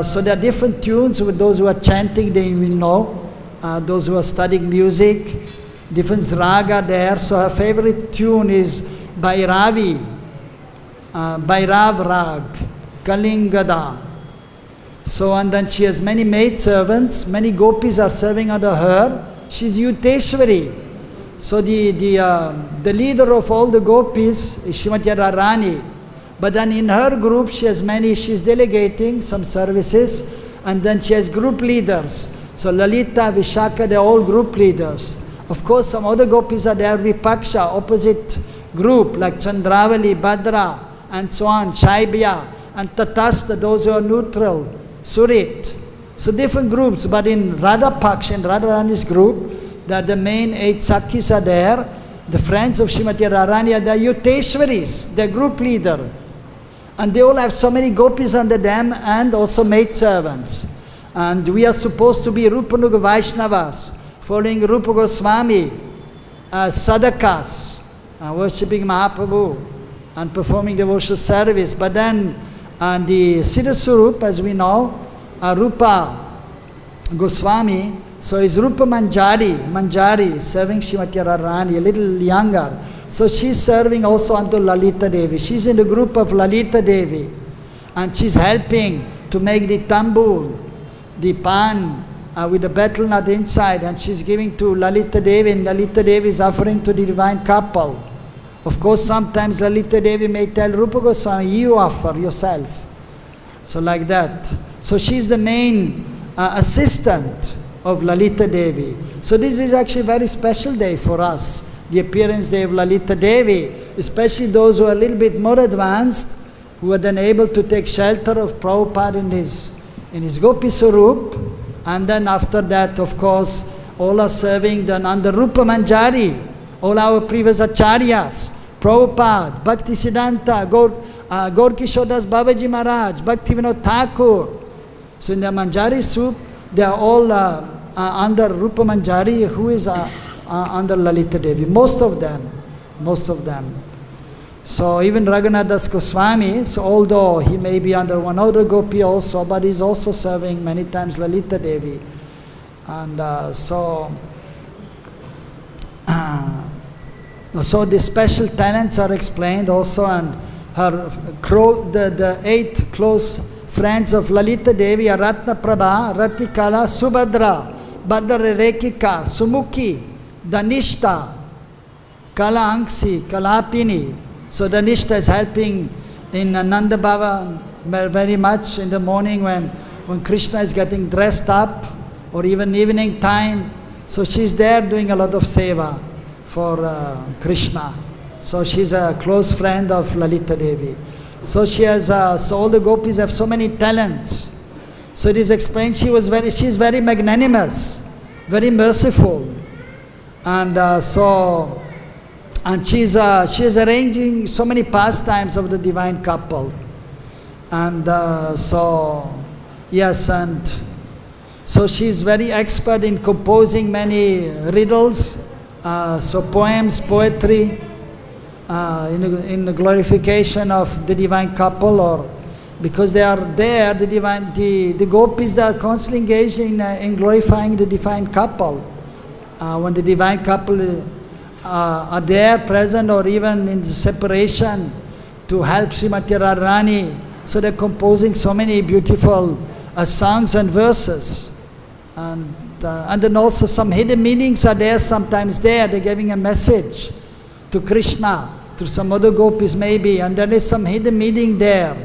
So there are different tunes with those who are chanting, they will know. Those who are studying music, different raga there. So her favorite tune is Bhairavi, Bhairav Rag, Kalingada. So, and then she has many maidservants, many gopis are serving under her. She's Yuteshwari. So the leader of all the gopis is Srimati Radharani. But then in her group she has many, she's delegating some services, and then she has group leaders. So Lalita, Vishaka, they're all group leaders. Of course some other gopis are there, Vipaksha, opposite group, like Chandravali, Bhadra, and so on, Shaibya, and Tatastha, those who are neutral, Surit. So different groups, but in Radha Paksha, in Radharani's group, that the main 8 Sakhis are there, the friends of Srimati Radharani are there, Yuteshwaris, their group leader. And they all have so many gopis under them and also maidservants. And we are supposed to be Rupanuga Vaishnavas, following Rupa Goswami, Sadakas, worshipping Mahaprabhu and performing devotional service. But then the Siddha Swarup, as we know, Rupa Goswami, so is Rupa Manjari, serving Srimati Radharani, a little younger. So she's serving also unto Lalita Devi. She's in the group of Lalita Devi. And she's helping to make the tambul, the pan with the betel nut inside, and she's giving to Lalita Devi, and Lalita Devi is offering to the divine couple. Of course, sometimes Lalita Devi may tell Rupa Goswami, you offer yourself. So like that. So she's the main assistant of Lalita Devi. So this is actually a very special day for us, the appearance day of Lalita Devi, especially those who are a little bit more advanced, who are then able to take shelter of Prabhupada in his Gopi Sarup, and then after that, of course, all are serving then under Rupa Manjari, all our previous acharyas, Prabhupada, Bhakti Siddhanta, Gaur Kishodas Babaji Maharaj, Bhakti Vinod Thakur. So in the Manjari soup, they are all under Rupa Manjari, who is under Lalita Devi, most of them. So even Raghunath Das Goswami, so although he may be under one other gopi also, but he's also serving many times Lalita Devi. And so the special talents are explained also, and the 8 close friends of Lalita Devi are Ratna Prabha, Ratikala, Subhadra, Bhadra Rekika, Sumukhi, Danishta, Kala Angsi, Kalapini. So Danishta is helping in Nanda Baba very much in the morning when Krishna is getting dressed up, or even evening time. So she's there doing a lot of seva for Krishna. So she's a close friend of Lalita Devi. So she has, so all the gopis have so many talents. So it is explained she's very magnanimous, very merciful. And so And she is arranging so many pastimes of the divine couple. And so she is very expert in composing many riddles, so poems, poetry, in the glorification of the divine couple, or because they are there, the gopis are constantly engaged in glorifying the divine couple. When the divine couple are there, present, or even in the separation to help Srimati Radharani, so they're composing so many beautiful songs and verses. And then also some hidden meanings are there sometimes there. They're giving a message to Krishna, to some other gopis maybe, and there is some hidden meaning there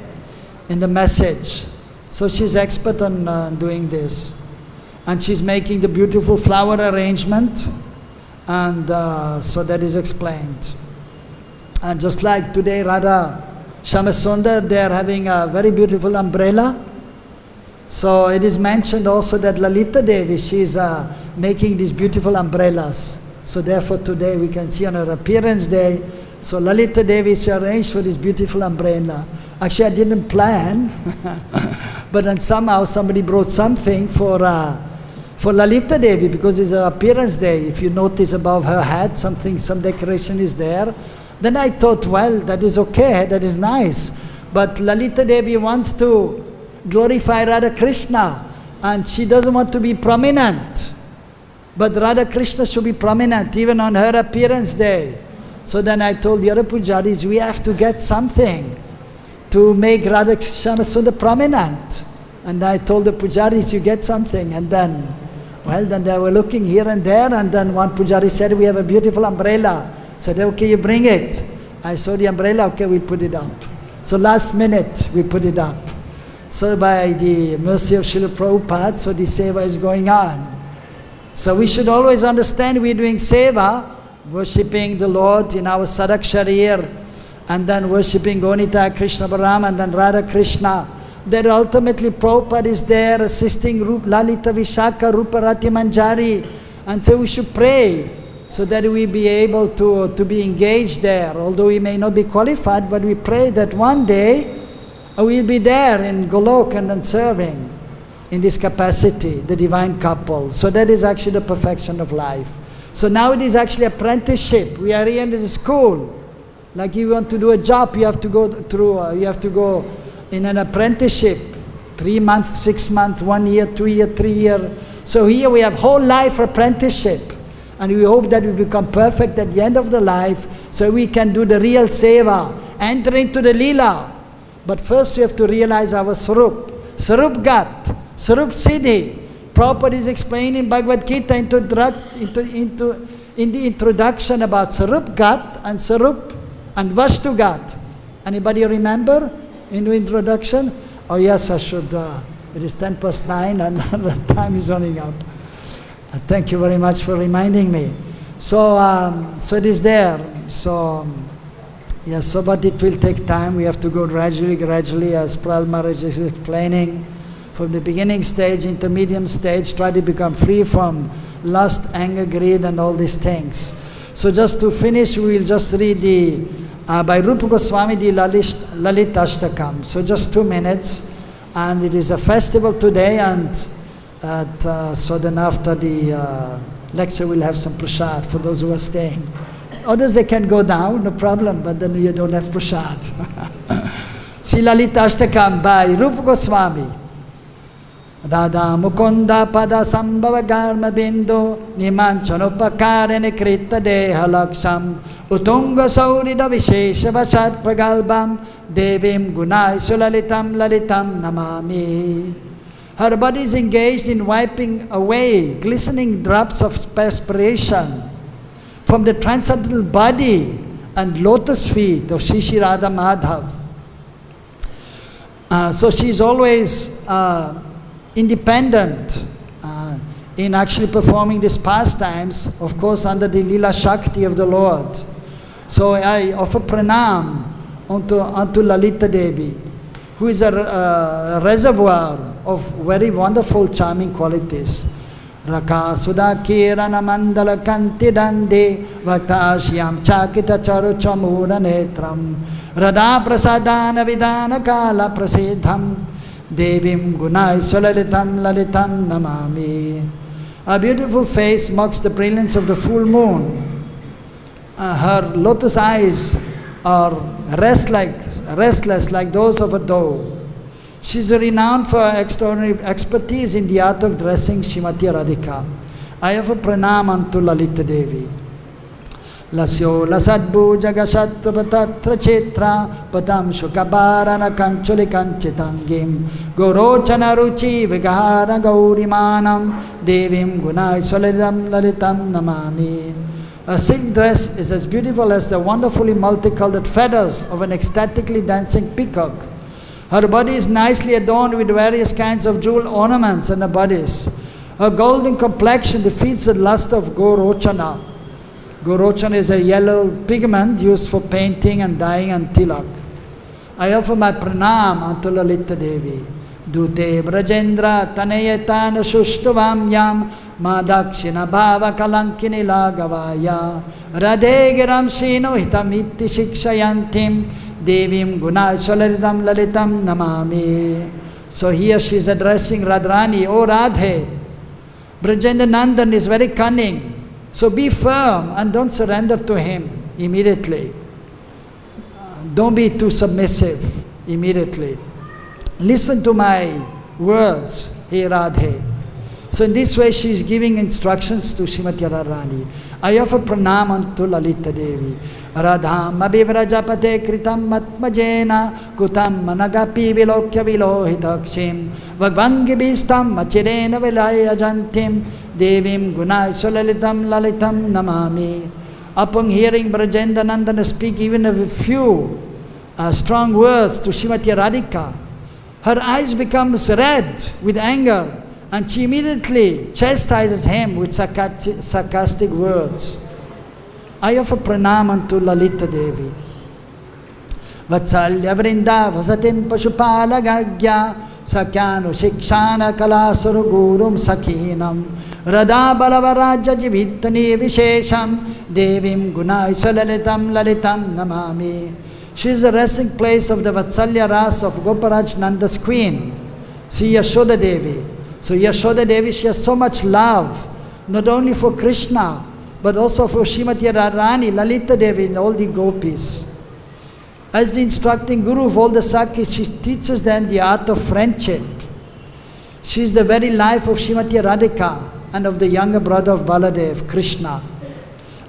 in the message. So she's expert on doing this. And she's making the beautiful flower arrangement, and so that is explained. And just like today, Radha Shamasundar, they are having a very beautiful umbrella. So it is mentioned also that Lalita Devi, she is making these beautiful umbrellas. So therefore today we can see on her appearance day, so Lalita Devi is arranged for this beautiful umbrella. Actually I didn't plan, but then somehow somebody brought something for Lalita Devi, because it's her appearance day. If you notice above her head, some decoration is there. Then I thought, well, that is okay, that is nice. But Lalita Devi wants to glorify Radha Krishna, and she doesn't want to be prominent. But Radha Krishna should be prominent even on her appearance day. So then I told the other pujaris, we have to get something to make Radha Shamasundar prominent. And I told the pujaris, you get something. And then they were looking here and there, and then one pujari said, we have a beautiful umbrella. I said, okay, you bring it. I saw the umbrella, okay, we put it up. So last minute, we put it up. So by the mercy of Srila Prabhupada, so the seva is going on. So we should always understand we're doing seva, worshipping the Lord in our Sadak Sharir, and then worshipping Gonita, Krishna Balaram, and then Radha Krishna. That ultimately Prabhupada is there assisting Lalita Vishaka, Rupa Rati Manjari, and so we should pray so that we be able to be engaged there. Although we may not be qualified, but we pray that one day we'll be there in Golok and then serving in this capacity, the divine couple. So that is actually the perfection of life. So now it is actually apprenticeship. We are here in the school. Like you want to do a job, you have to go through, in an apprenticeship, 3 months, 6 months, 1 year, 2 year, 3 year. So here we have whole life apprenticeship. And we hope that we become perfect at the end of the life, so we can do the real seva, enter into the lila. But first we have to realize our Sarup. Sarup Gat, Sarup Siddhi. Prabhupada is explaining in Bhagavad-Gita in the introduction about Sarup Gat and Sarup and Vastu Gat. Anybody remember in the introduction? Oh yes, I should. It is 9:10 and the time is running up. Thank you very much for reminding me. So it is there. So yes, so but it will take time. We have to go gradually, as Prahlad Maharaj is explaining, from the beginning stage, intermediate stage, try to become free from lust, anger, greed, and all these things. So just to finish, we will just read by Rupa Goswami, the Lalit Ashtakam. So just 2 minutes, and it is a festival today, and so then after the lecture we'll have some prasad for those who are staying. Others, they can go down, no problem, but then you don't have prasad. Sri Lalita Ashtakam by Rupa Goswami. Radha Mukunda Pada Sambhava Garma Bindu Nimanchanopakarya Nikrita Deha Laksham Utunga Saurida Vishesha Vasat Pragalbam Devim Gunai Sulalitam Lalitam Namami. Her body is engaged in wiping away glistening drops of perspiration from the transcendental body and lotus feet of Shri Shri Radha Madhav. So she is always independent in actually performing these pastimes, of course under the Lila Shakti of the Lord. So I offer pranam unto Lalita Devi, who is a reservoir of very wonderful, charming qualities. Raka Sudakirana Mandala Kanti Dande Vaktashyam Chakita Charucha Mura Netram Radha Prasadana Vidana Kala Prasidham Devim Gunai Solalitam Lalitam Namami. Her beautiful face mocks the brilliance of the full moon. Her lotus eyes are restless like those of a dove. She is renowned for her extraordinary expertise in the art of dressing Srimati Radhika. I offer pranam unto Lalita Devi. Lasyo lasadbu jagashattva chetra padam shukabarana kanchuli kanchitangim gorochana ruchi vigahara gaurimanam devim gunai solidam lalitam namami. A silk dress is as beautiful as the wonderfully multicolored feathers of an ecstatically dancing peacock. Her body is nicely adorned with various kinds of jewel ornaments and her bodice. Her golden complexion defeats the lust of Gorochana. Gorochana is a yellow pigment used for painting and dyeing and tilak. I offer my pranam unto Lalita Devi. Dute Brajendra Tanayatana Shushtavam Yam Madakshina Bhava Kalankini Lagavaya Radhegiram Shino Hitamiti Shikshayantim Devim Gunai Solaridam Lalitam Namami. So here she is addressing Radharani, O Radhe, Brajendra Nandan is very cunning. So be firm and don't surrender to him immediately. Don't be too submissive immediately. Listen to my words, He Radhe. So in this way she is giving instructions to Srimati Radharani. I offer pranam unto Lalita Devi. Radham abhivrajapate kritam matmajena kutam managapi vilokya vilohitakshim vagvangi bistam machirena vilaya jantim devim gunai solalitam lalitam namami. Upon hearing Brajendra Nandana speak even a few strong words to Srimati Radhika, her eyes become red with anger and she immediately chastises him with sarcastic words. I offer pranam unto Lalita Devi. Vatsalya Vrinda Vasatim Pashupala Gargya Sakyanu Shikshana Kalasuru Gurum Sakinam Radha Balavaraja Jivitani Vishesham Devim Gunai Solalitam Lalitam Namami. She is the resting place of the Vatsalya Ras of Goparaj Nanda's queen, Sri Yashoda Devi. So Yashoda Devi, she has so much love, not only for Krishna, but also for Srimati Radharani, Lalita Devi and all the gopis. As the instructing guru of all the Sakis, she teaches them the art of friendship. She is the very life of Srimati Radhika and of the younger brother of Baladev, Krishna.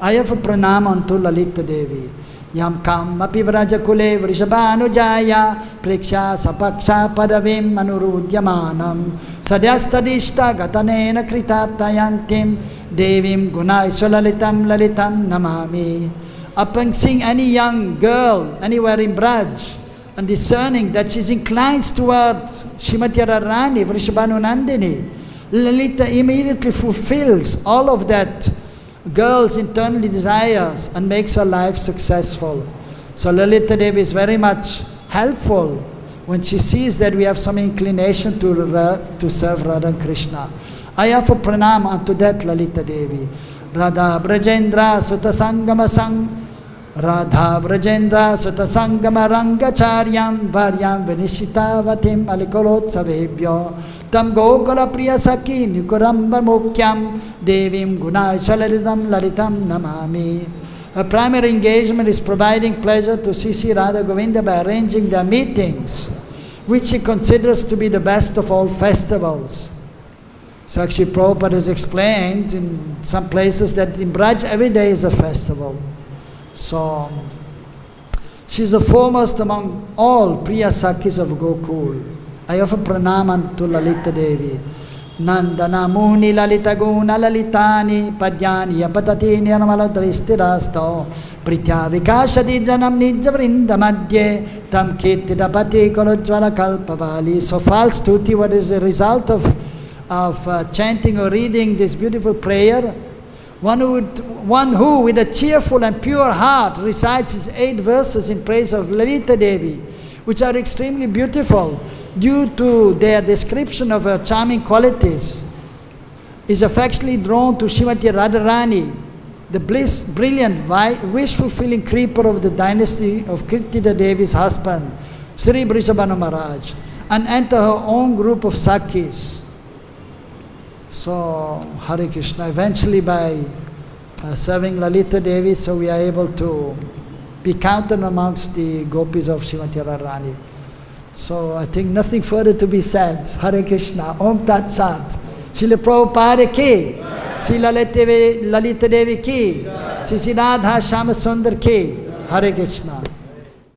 I offer pranam unto Lalita Devi. Yam kam api vrajakule vrishabhanujaya preksha sapaksha padavim manurudyamanam sadyastadishta gatanena kritatayantim devim gunai solalitam lalitam namami. Upon seeing any young girl anywhere in Braj and discerning that she is inclined towards Srimati Radharani, Vrishabhanu Nandini, Lalita immediately fulfills all of that girl's internal desires and makes her life successful. So Lalita Devi is very much helpful when she sees that we have some inclination to serve Radha and Krishna. I offer pranam unto that Lalita Devi. Radha Brajendra Sutta Sangama Sang Radha Brajendra Sutta Sangama Rangacharyam Varyam Vinishitavatim Alikolotsavebbyo Tam Gokula Priya Saki Nikuramba Mukyam Devim Gunai Salaritam Lalitam Namami. Her primary engagement is providing pleasure to Sri Radha Govinda by arranging their meetings, which she considers to be the best of all festivals. So actually Prabhupada has explained in some places that in Braj every day is a festival. So she is the foremost among all Priya Sakis of Gokul. I offer pranam unto Lalita Devi. Nandana Muni Lalita Guna Lalitani Padyani Apatati Nirmala Dristirasto Pritya Vikashadi Janam Nija Vrinda Madhye Tam Kirtida Pati Kolojvala Kalpavali. So false stuti, what is the result of chanting or reading this beautiful prayer? One who with a cheerful and pure heart recites his 8 verses in praise of Lalita Devi, which are extremely beautiful due to their description of her charming qualities. is affectionately drawn to Srimati Radharani, the brilliant, wish-fulfilling creeper of the dynasty of Kirtida Devi's husband, Sri Vrindavan Maharaj, and enter her own group of Sakhis. So, Hare Krishna, eventually by serving Lalita Devi, so we are able to be counted amongst the gopis of Srimati Radharani. So I think nothing further to be said. Hare Krishna, Om Tat Sat. Srila Prabhupada ki, Srila Lalita Devi ki, Sri Radha Shama Sundar ki. Hare Krishna.